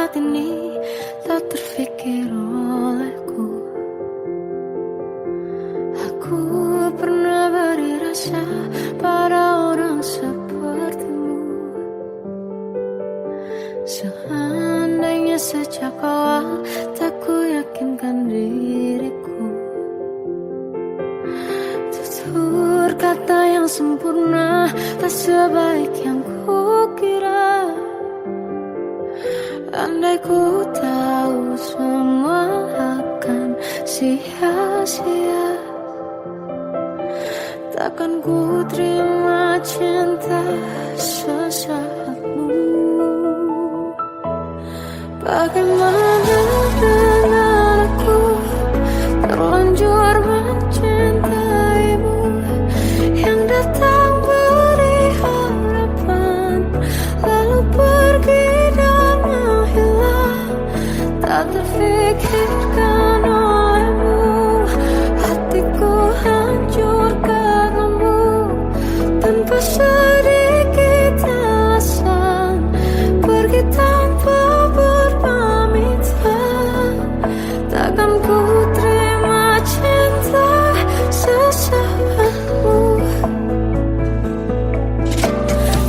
saat ini tak terfikir olehku. Aku pernah beri rasa pada orang sepertimu. Seandainya sejak awal tak ku yakinkan diriku. Tutur kata yang sempurna tak sebaik yang ku kira. Andai ku tahu semua akan sia-sia, takkan ku terima cinta sesaatmu. Bagaimana dengan aku terlanjur mencintaimu, yang datang beri harapan lalu pergi dan menghilang. Tak terfikirkan olehmu, hatiku hancur karenamu. Tanpa sedikit alasan pergi tanpa berpamitan. Takkan ku terima cinta sesaatmu.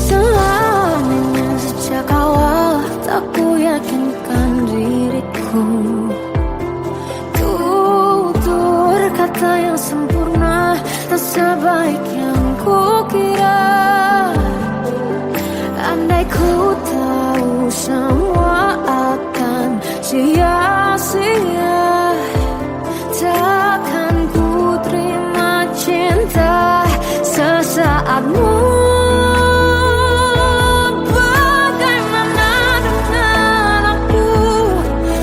Selamanya sejak awal tak ku yakinkan diriku. Tutur kata yang sempurna tak sebaik yang ku kira. Andai ku tahu semua akan sia-sia, takkan ku terima cinta sesaatmu. Bagaimana dengan aku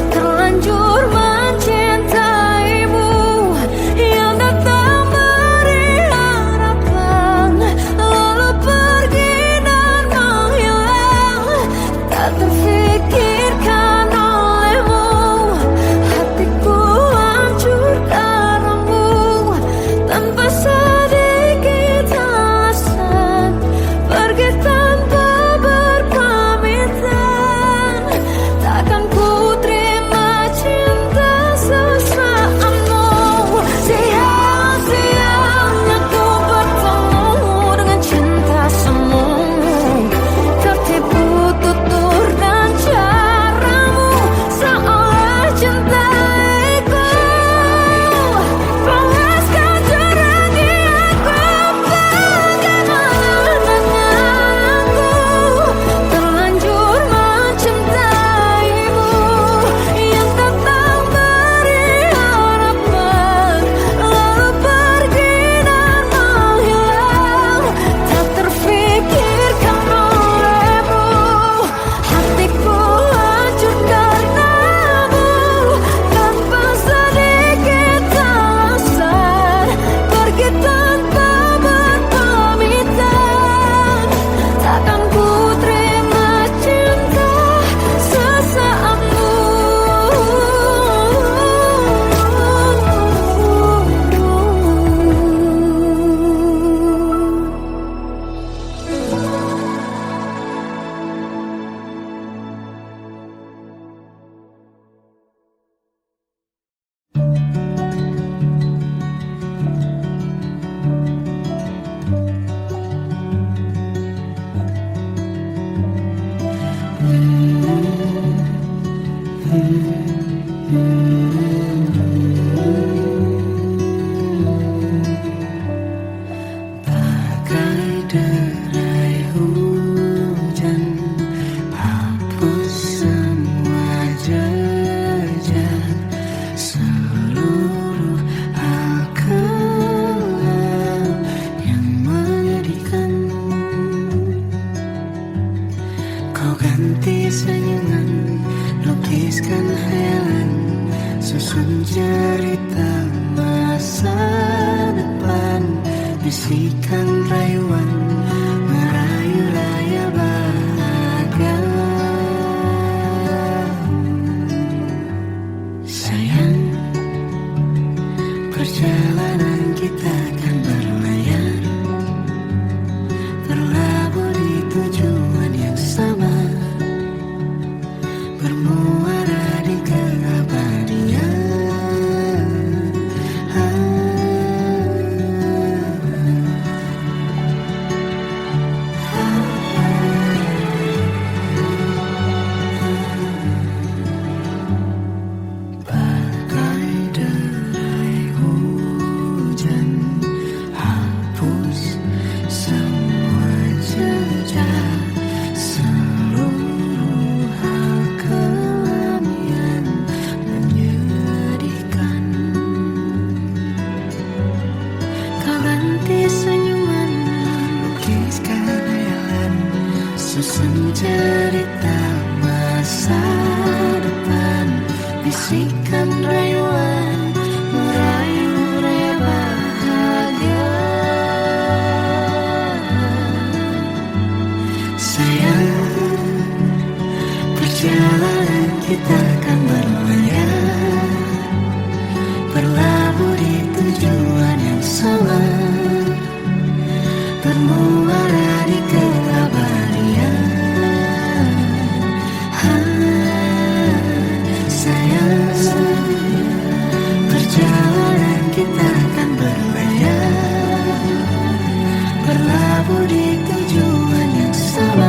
terlanjur mencintaimu, yang datang beri harapan lalu pergi dan menghilang. Tak terfikirkan olehmu, hatiku hancur karenamu. Tanpa sedikit alasan pergi tanpa berpamitan. Takkan ku terima cinta sesaatmu. Siang-siangnya ku bertemu dengan cinta semu, tertipu tutur dan caramu seolah cintaiku. Panaskan jernih aku. Bagaimana dengan aku terlanjur mencintaimu, yang datang beri harapan lalu pergi dan menghilang. Tak terfikirkan olehmu, hatiku hancur karenamu. Tanpa sedikit alasan pergi tanpa berpamitan. Takkan ku terima cinta sesaatmu. Bagai derai hujan, hapus semua jejak seluruh hal kelam yang menyedihkan. Kau ganti senyuman, lukiskan bisikan rayuan merayu raya bahagia. Sayang, perjalanan kita akan berlayar, berlabuh di tujuan yang sama, bermuara di keabadian. Sayang, perjalanan kita akan berlayar, berlabuh di tujuan yang sama.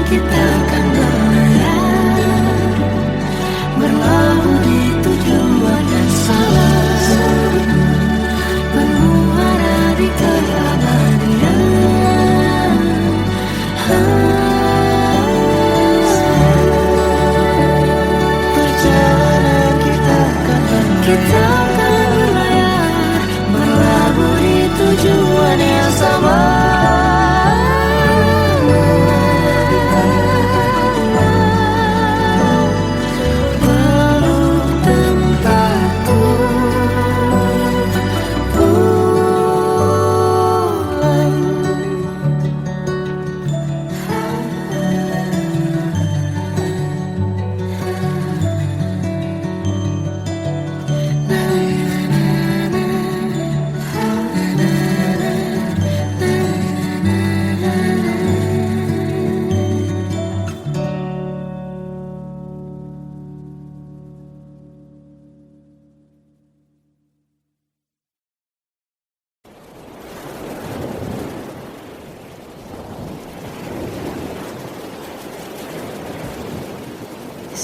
Kita akan berlayar, berlabuh di tujuan yang sama, bermuara di keabadian. Perjalanan kita akan berlayar, berlabuh di tujuan yang sama.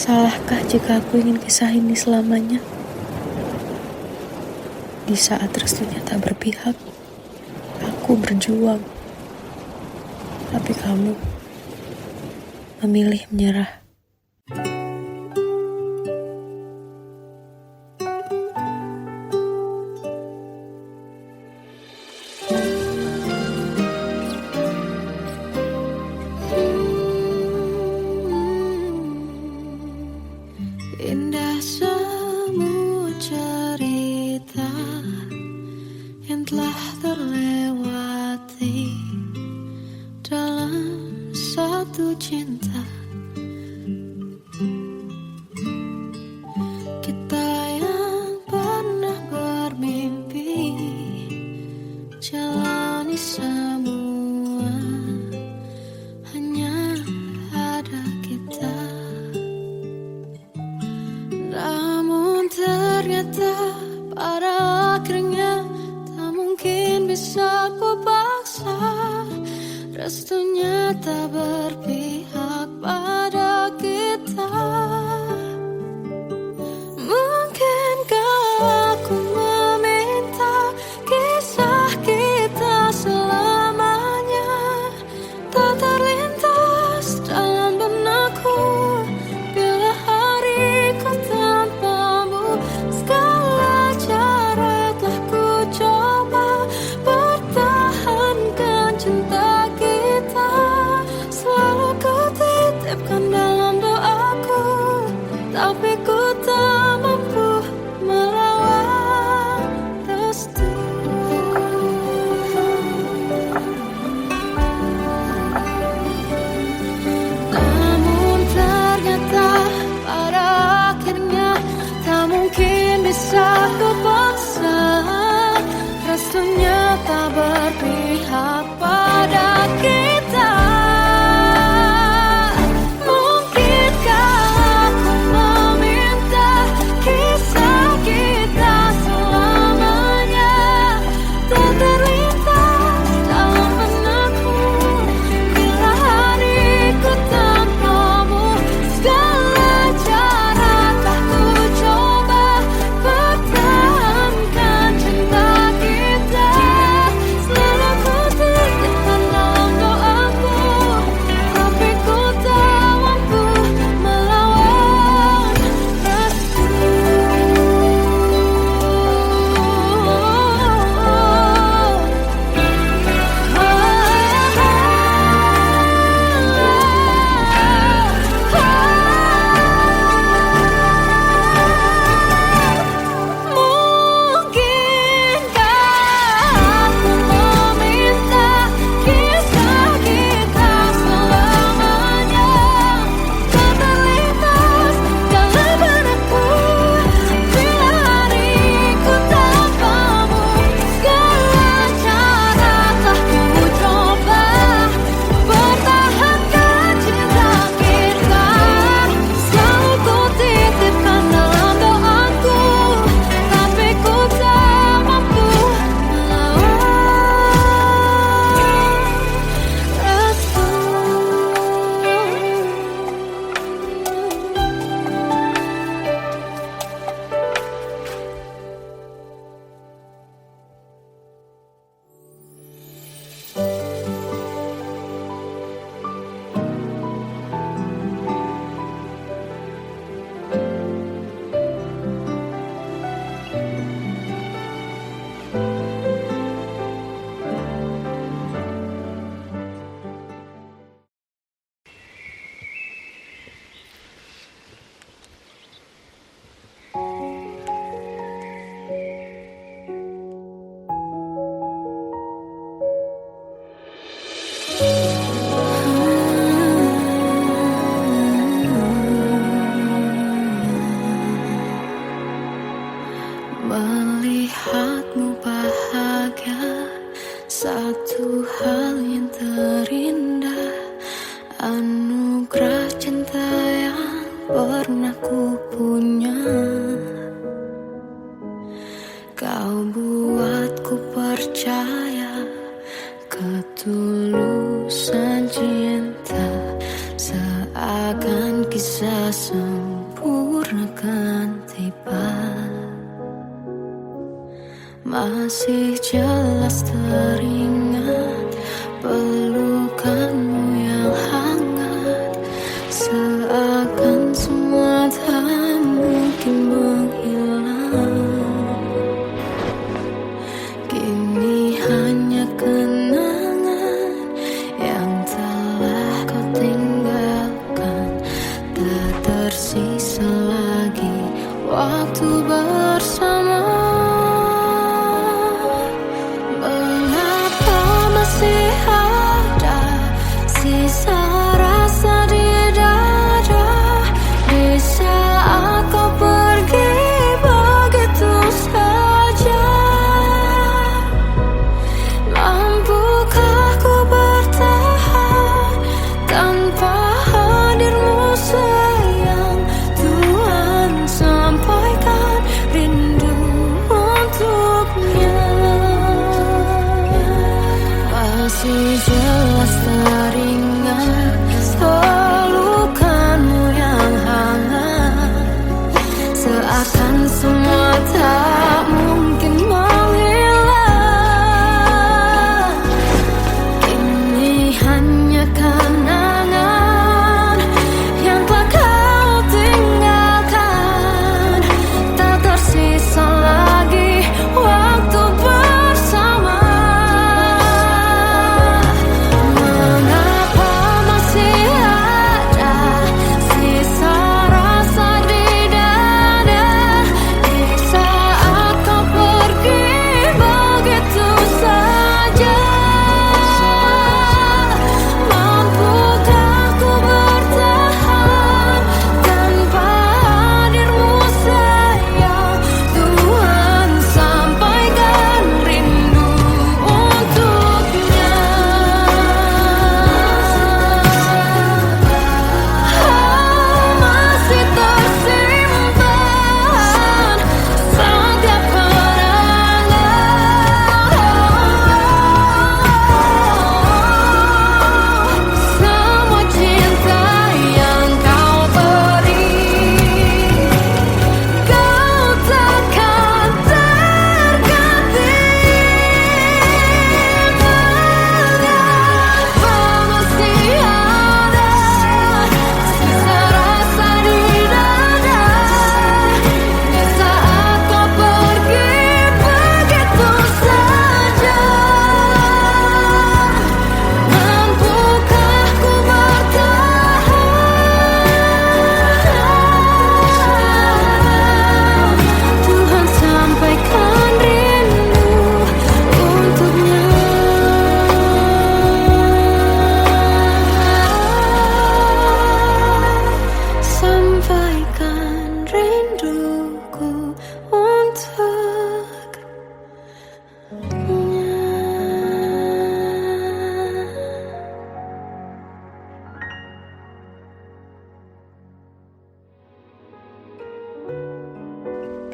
Salahkah jika aku ingin kisah ini selamanya? Di saat restunya tak berpihak, aku berjuang. Tapi kamu memilih menyerah. Indah semua cerita yang telah terlewati dalam satu cinta. Kita yang pernah bermimpi jalani semua, hanya ada kita. Namun ternyata pada akhirnya tak mungkin bisa ku paksa. Restunya tak berpihak pada kita. Mungkinkah aku meminta kisah kita selamanya tak terlintas dalam benakku bila hariku tanpamu. Segala cara telah ku coba pertahankan cinta kita. Selalu ku titipkan dalam doaku, tapi ku tak mampu melawan restu. Namun ternyata pada akhirnya tak mungkin Melihatmu bahagia, satu hal yang terindah, anugerah cinta yang pernah ku punya. Kau buatku percaya ketulusan cinta, seakan kisah sempurna kan tiba. Masih jelas teringat pelukanmu yang hangat, seakan semua tak mungkin menghilang. Kini hanya kenangan yang telah kau tinggalkan, tak tersisa lagi waktu bersama. Masih ada sisa rasa di dada di saat kau pergi begitu saja. Mampukah ku bertahan tanpa hadirmu sayang? Tuhan sampaikan rindu untuknya. Masih jelas teringat pelukanmu yang hangat, seakan semua tak mungkin menghilang. Kini hanya kenangan yang telah kau tinggalkan, tak tersisa lagi waktu bersama.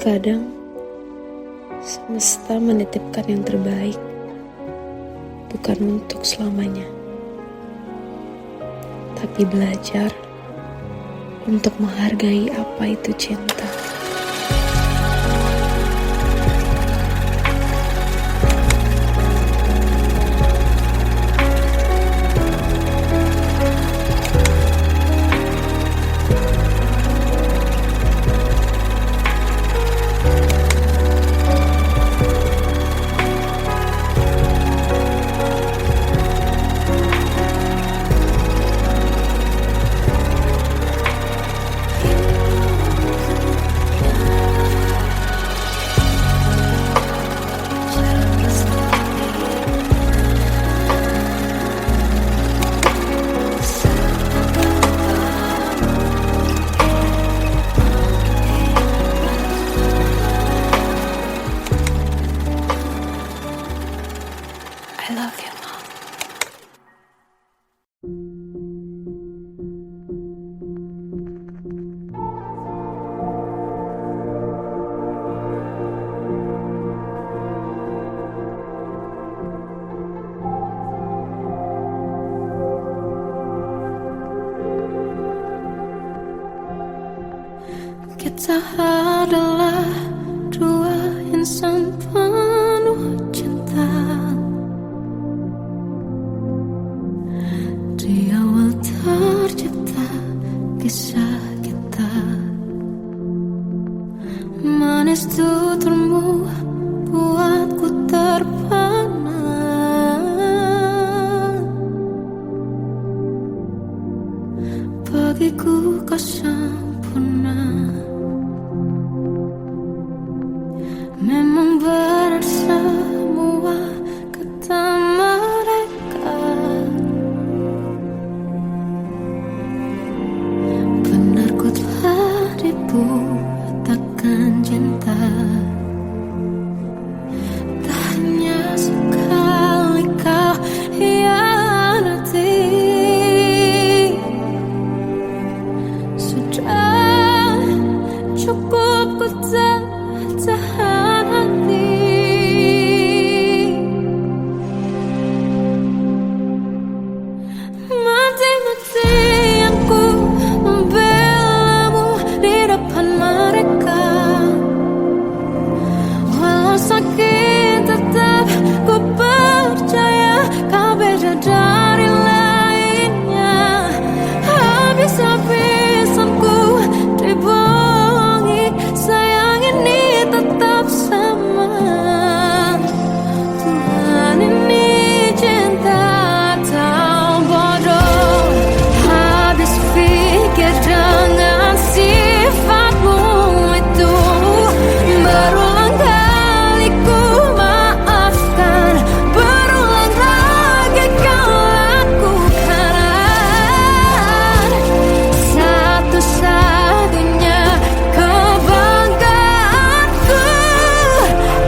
Kadang semesta menitipkan yang terbaik, bukan untuk selamanya, tapi belajar untuk menghargai apa itu cinta. Kita adalah dua insan penuh cinta. Di awal tercipta kisah kita, manis tuturmu buatku terpana. Bagiku kau sempurna. Memang benar semua kata mereka, benar ku telah dibutakan cinta. Tak hanya sekali kau hianati, sudah cukup ku tahan hati. Mati-matian ku membelamu di depan mereka. Walau sakit tetap ku percaya kau beda dari lainnya. Habis-habisan ku dibohongi, sayang ini tetap sama. Tuhan ini cinta atau bodoh. Habis pikir dengan sifatmu itu, berulang kali ku maafkan, berulang lagi kau lakukan. Satu-satunya kebanggaanku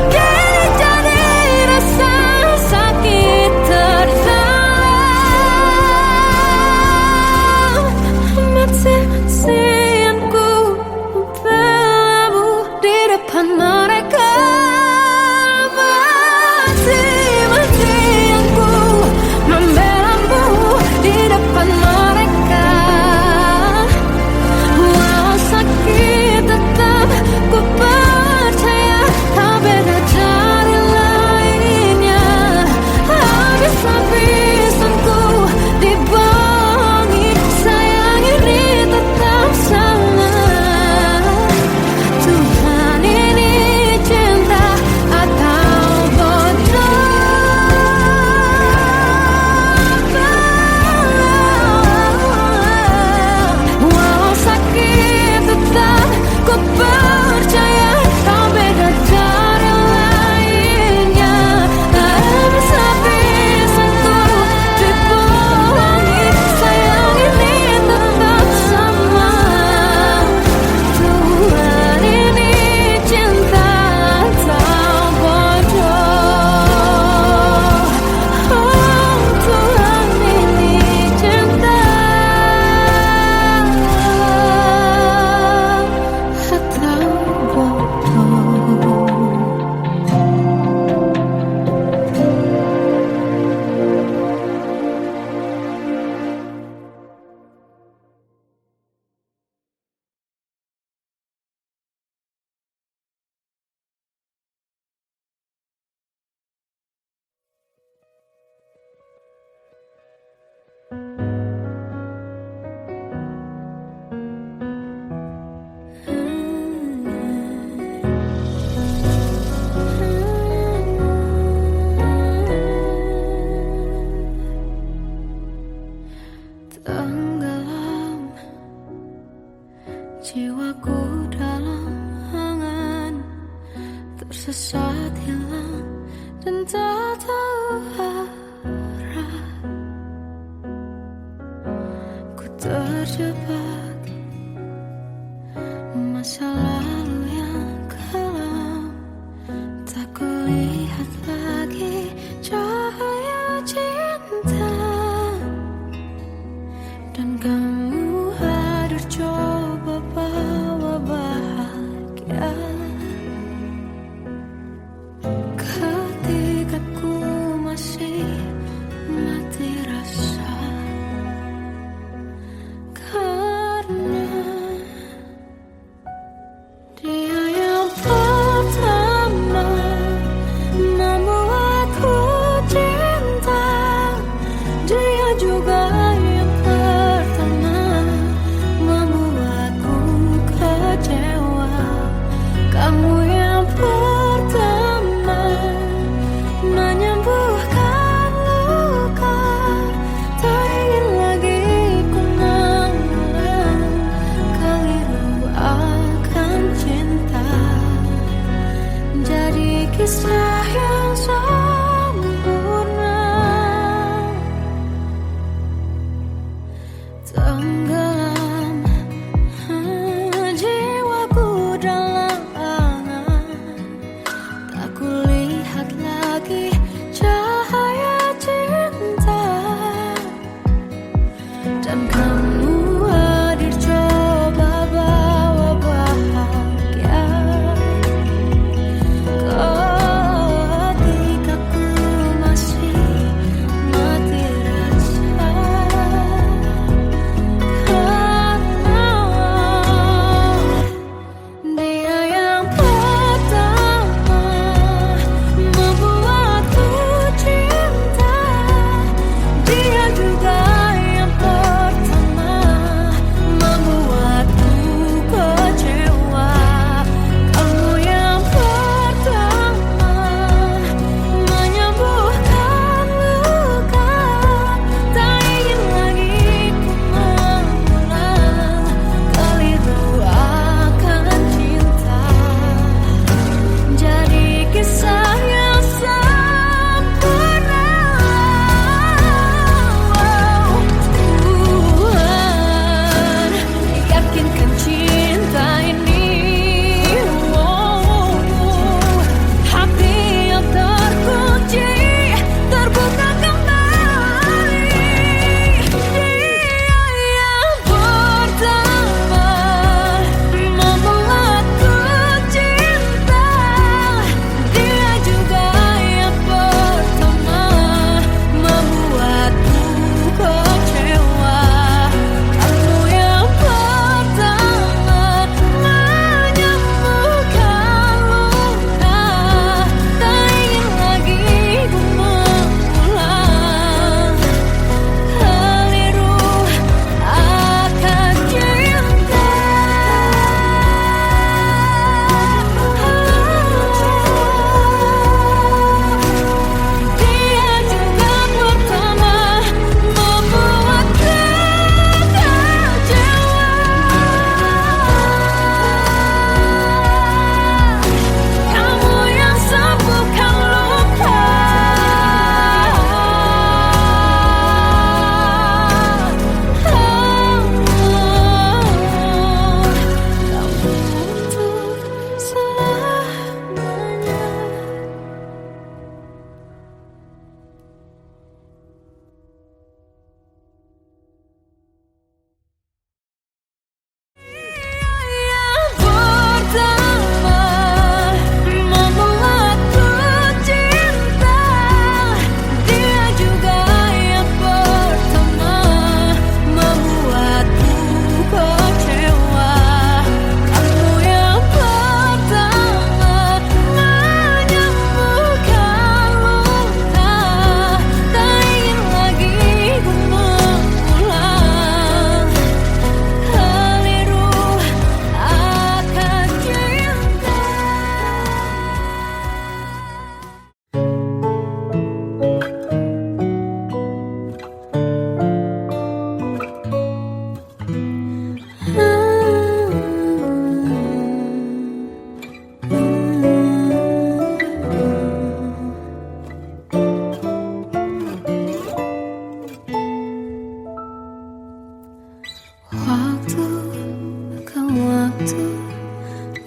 kini jadi rasa sakit terdalam. Mati-matian ku membelamu di depan mereka. Mati-matian ku membelamu di depan mereka. Walau sakit tetap ku percaya kau beda dari lainnya. Habis-habisan ku dibohongi, sayang ini tetap sama. Tuhan ini cinta atau bodoh. Walau sakit tetap ku percaya kau beda dari lainnya. Habis-habisan ku dibohongi, sayang ini tetap sama. Tuhan ini cinta atau bodoh. Oh, Tuhan ini cinta atau bodoh. Tenggelam jiwaku dalam angan, tersesat hilang dan tak tahu arah. Ku terjebak masa lalu yang kelam, tak kulihat lagi cahaya cinta. Dan kamu hadir coba bawa bahagia. Ketika ku masih mati rasa, karena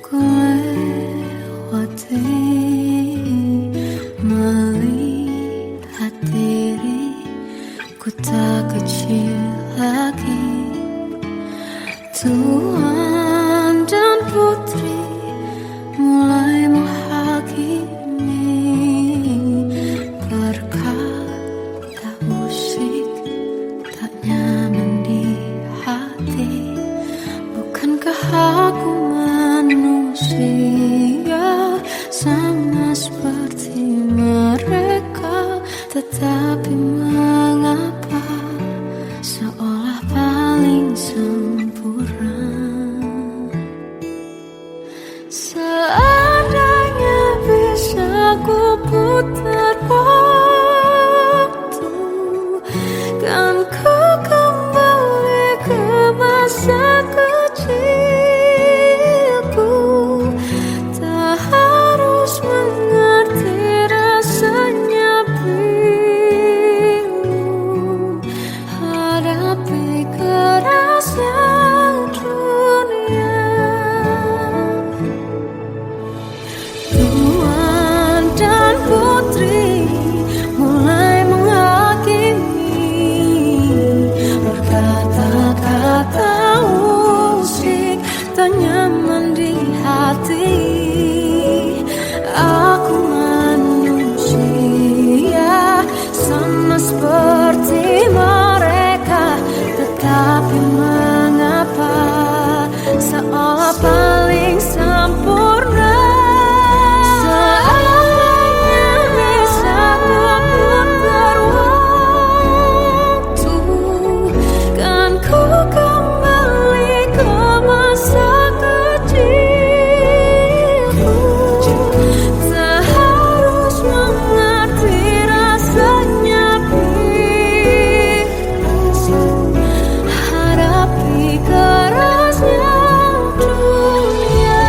ku lewati, melihat diriku tak kecil lagi. Tuan dan putri mulai menghakimi, berkata musik tak nyaman di hati. Bukankah aku manusia sama seperti mereka? Tetapi mengapa seolah paling sempurna? Seandainya bisa ku putar waktu, kan ku kembali ke masa kecilku. Tak harus mengerti rasanya bingung, hadapi kerasnya dunia. Tuan dan putri mulai menghakimi, berkata-kata musik tak nyaman di hati. Aku manusia sama seperti mereka, tetapi mengapa seolah paling sempurna? Seandainya bisa ku putar waktu, kan ku kembali ke masa kecilku. Tak harus mengerti rasanya bingung, hadapi kerasnya dunia.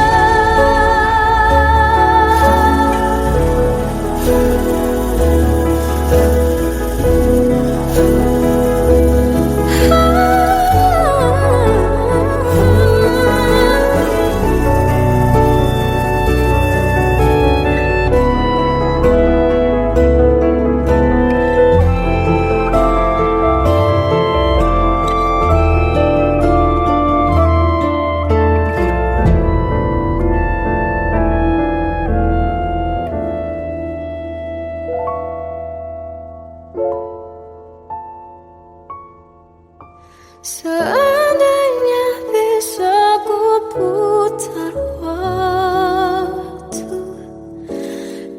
Seandainya bisa ku putar waktu,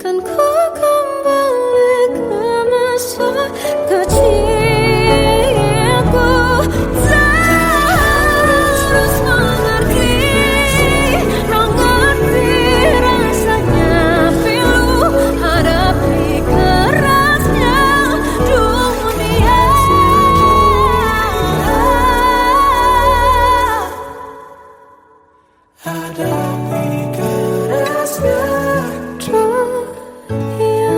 kan ku kembali ke masa kecilku. Tak harus mengerti rasanya pilu, hadapi kerasnya dunia. Hadapi kerasnya dunia.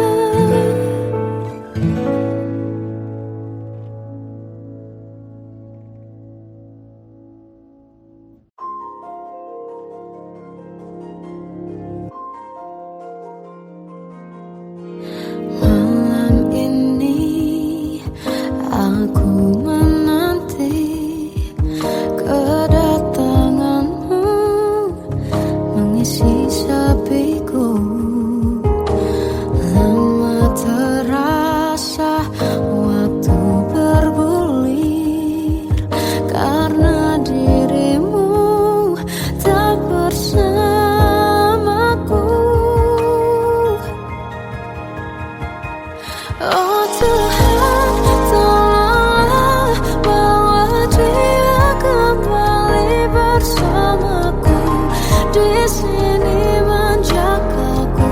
Malam ini aku menanti kedatanganmu, mengisi sepiku. Lama terasa waktu bergulir, karena dirimu tak bersamaku. Oh Tuhan, tolonglah bawa dia kembali bersamaku. Di sini menjagaku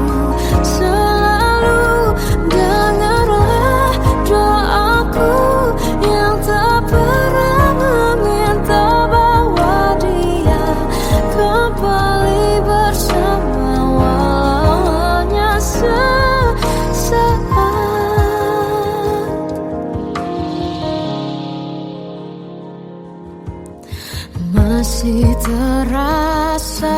selalu. Dengarlah doaku yang tak pernah meminta, bawa dia kembali bersama, walau hanya sesaat. Masih terasa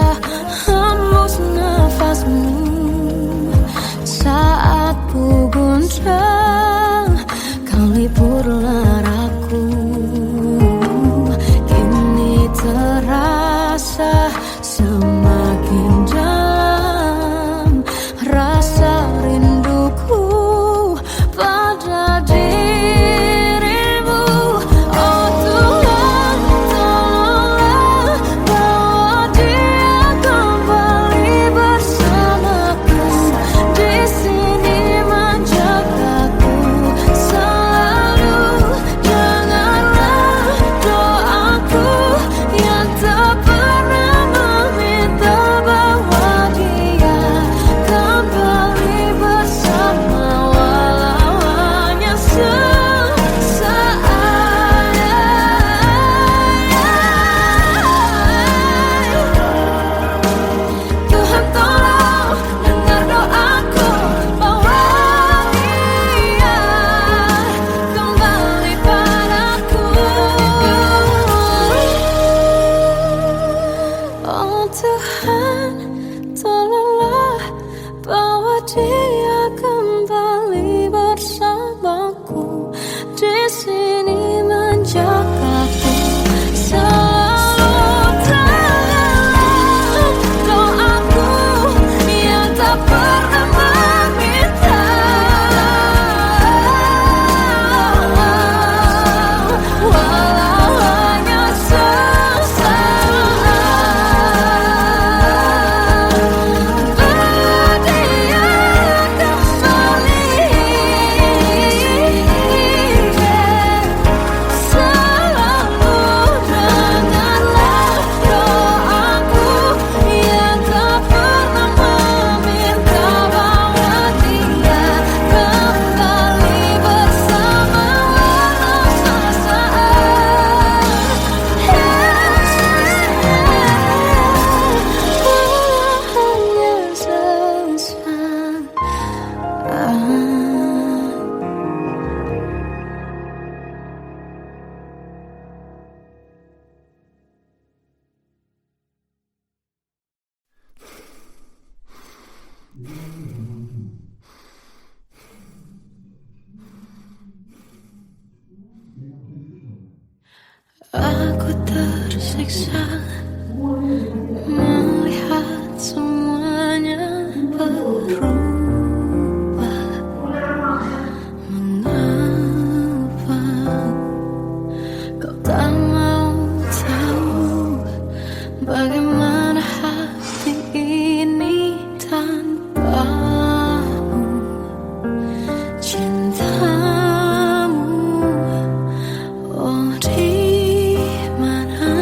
tersiksa melihat semuanya berubah. Mengapa kau tak mau tahu bagaimana hati ini tanpamu? Cintamu, oh di mana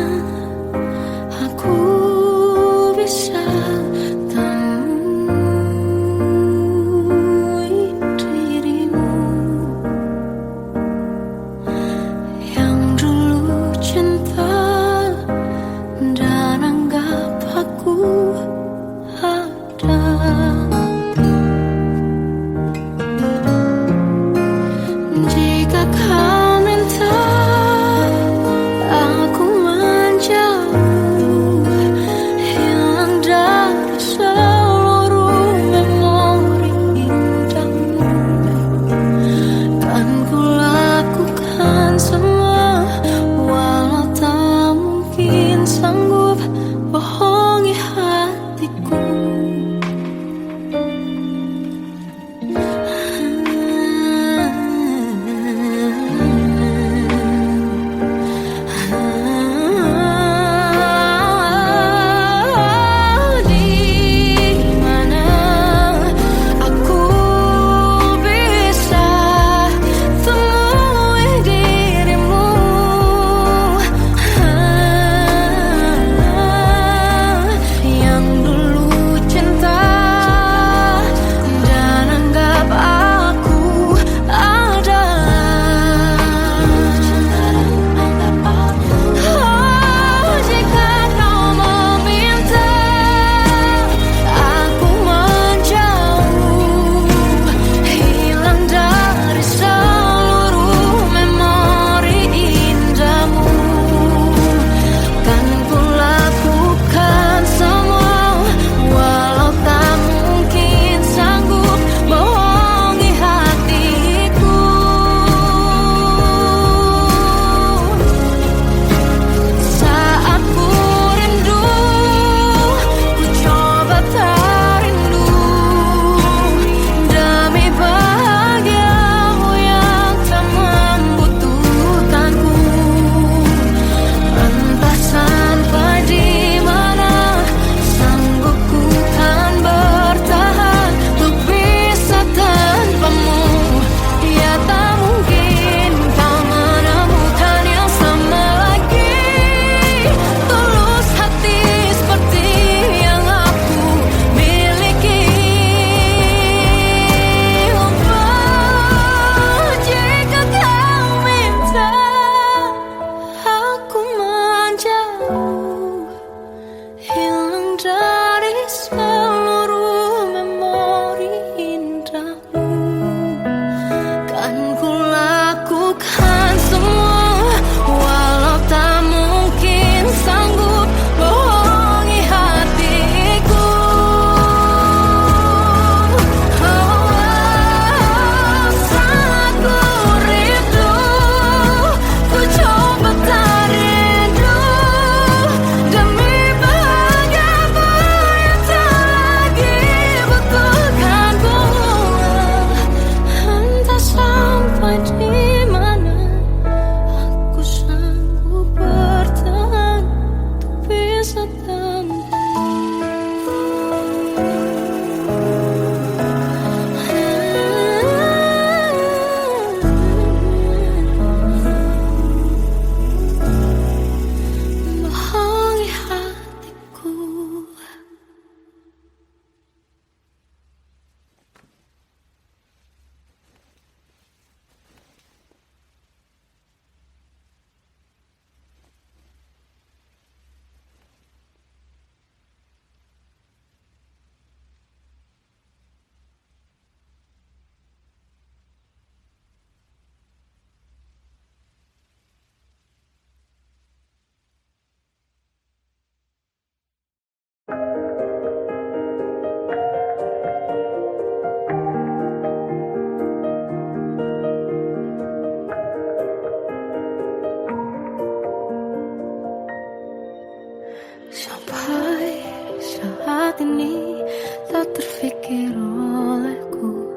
saat ini tak terfikir olehku.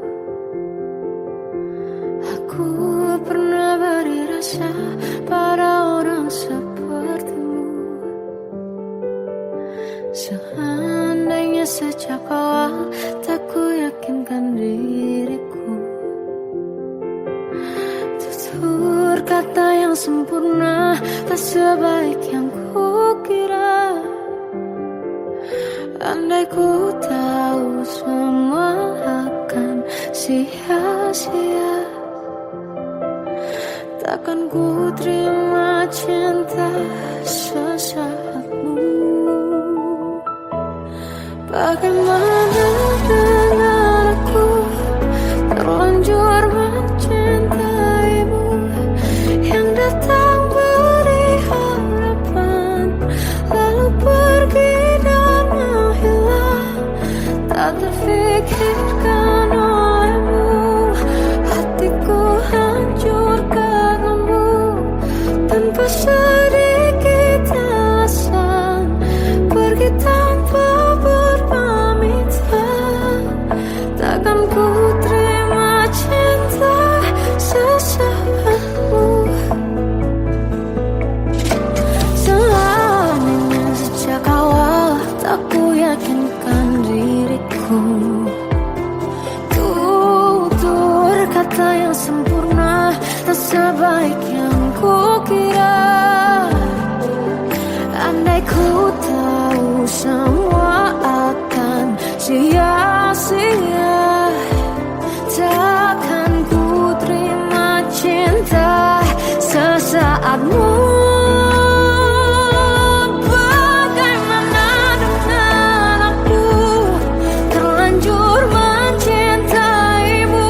Aku pernah beri rasa pada orang sepertimu. Seandainya sejak awal tak ku yakinkan diriku, tutur kata yang sempurna tak sebaik yang ku kira. Andai ku tahu semua akan sia-sia, takkan ku terima cinta sesaatmu. Bagaimana dengan aku terlanjur mencintaimu, yang datang beri harapan lalu pergi dan menghilang. Tak terfikirkan olehmu, hatiku hancur karenamu. Tanpa sedikit alasan pergi tanpa berpamitan. Takkan ku terima cinta sesaatmu. Seandainya sejak awal tak ku yakinkan diriku, tutur kata yang sempurna tak sebaik yang ku kira. Andai ku tahu semua akan sia-sia, takkan ku terima cinta sesaatmu. Bagaimana dengan aku terlanjur mencintaimu,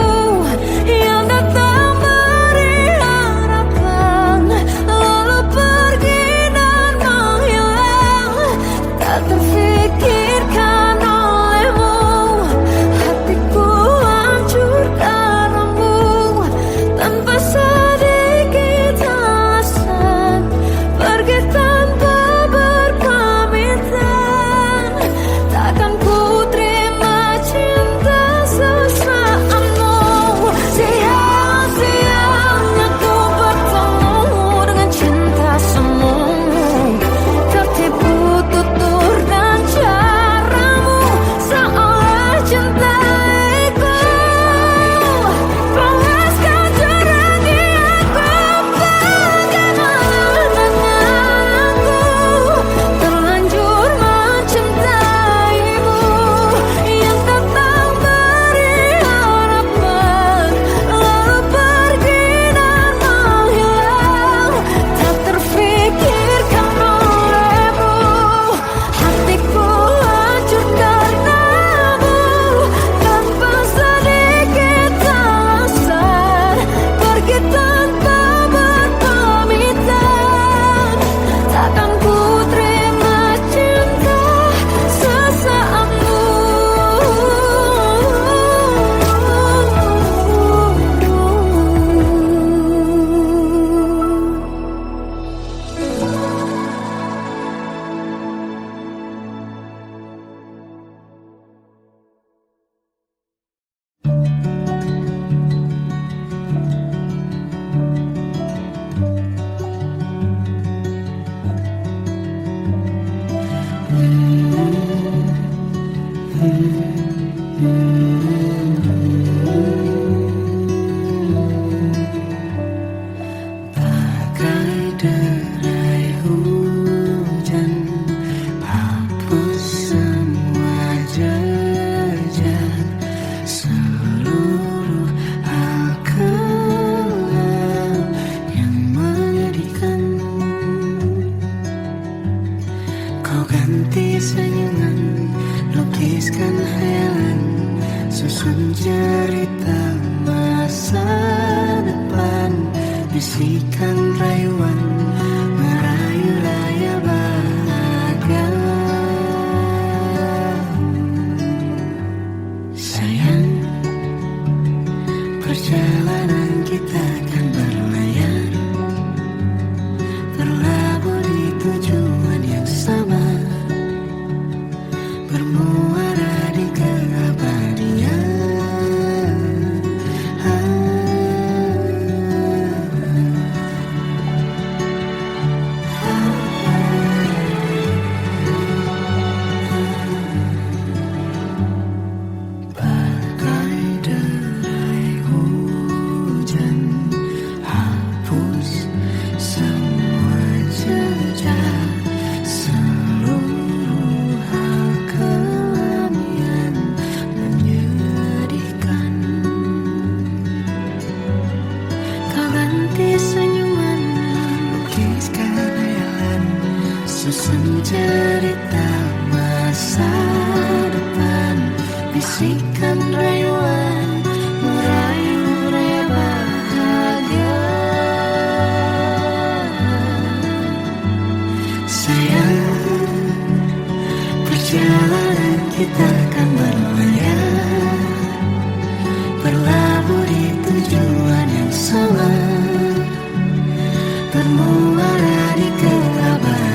yang datang beri harapan lalu pergi dan menghilang. Tak terfikirkan olehmu, hatiku hancur karenamu. Tanpa sedikit alasan pergi tanpa berpamitan. Takkan ku terima cinta sesaatmu. Sia-sianya ku bertemu dengan cinta semu, tertipu tutur dan caramu seolah cintaiku. Panaskan jerangi aku. Bagaimana dengan aku terlanjur mencintaimu, yang datang beri harapan lalu pergi dan menghilang. Tak terfikirkan olehmu, hatiku hancur karenamu. Tanpa sedikit alasan pergi tanpa berpamitan. Takkan ku terima cinta sesaatmu. Bagai derai hujan, hapus semua jejak seluruh hal kelam yang menyedihkan. Kau ganti senyuman, lukiskan hayalan, susun cerita masa depan. Bisikan rayuan, merayu raya bahagia. Sayang, perjalanan kita akan berlayar, terlabur di tujuan yang sama, bermula bisikan rayuan merayu raya bahagia. Sayang, perjalanan kita akan berlayar, berlabuh di tujuan yang sama, bermuara di keabadian.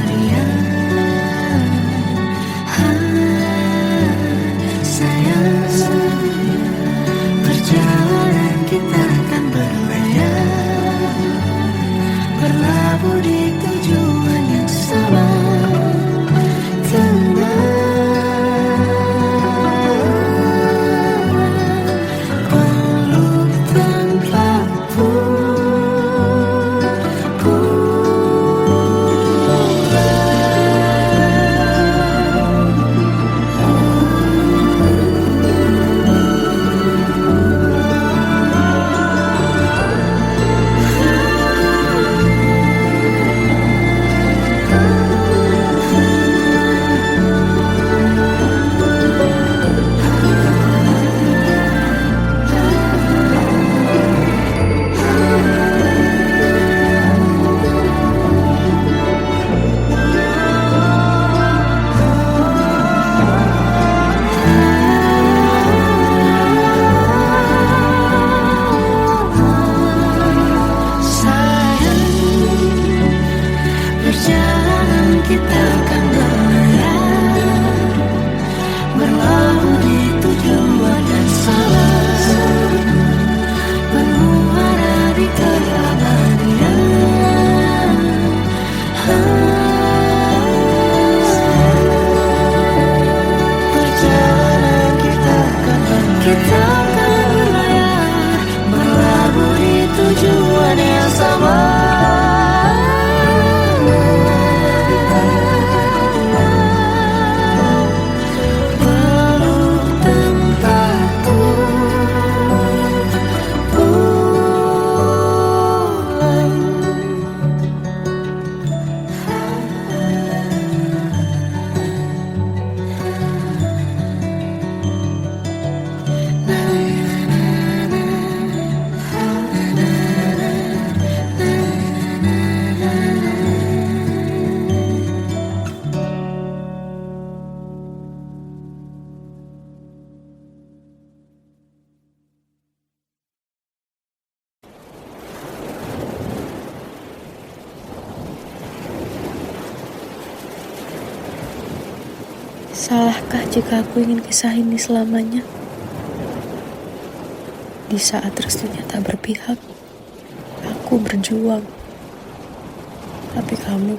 Sayang, perjalanan kita akan berlayar, berlabuh di tujuan yang sama. Kita akan berlayar, berlabuh di tujuan yang sama, bermuara di keabadian. Perjalanan kita akan berlayar, berlabuh di tujuan yang sama. Salahkah jika aku ingin kisah ini selamanya? Di saat restunya tak berpihak, aku berjuang. Tapi kamu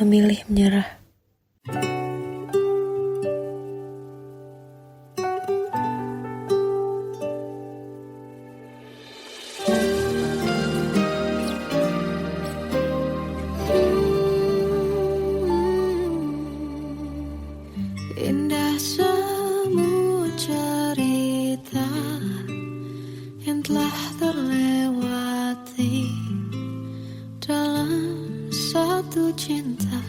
memilih menyerah. Indah semua cerita yang telah terlewati dalam satu cinta.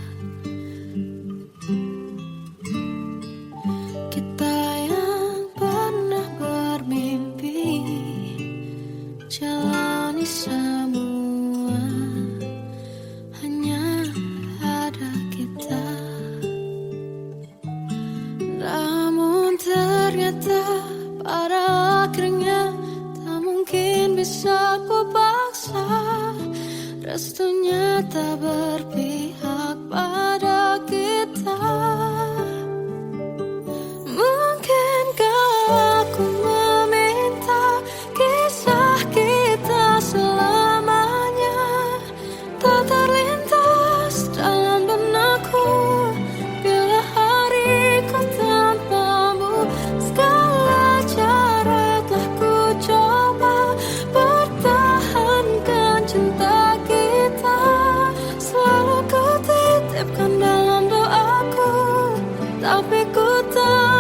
Kita yang pernah bermimpi jalani semua, hanya ada kita. Namun ternyata pada akhirnya tak mungkin bisa ku paksa. Restunya tak berpihak pada kita. Mungkinkah aku meminta kisah kita selamanya tak terlintas dalam benakku bila hariku tanpamu. Segala cara telah ku coba pertahankan cinta kita. Selalu ku titipkan dalam doaku, tapi ku tak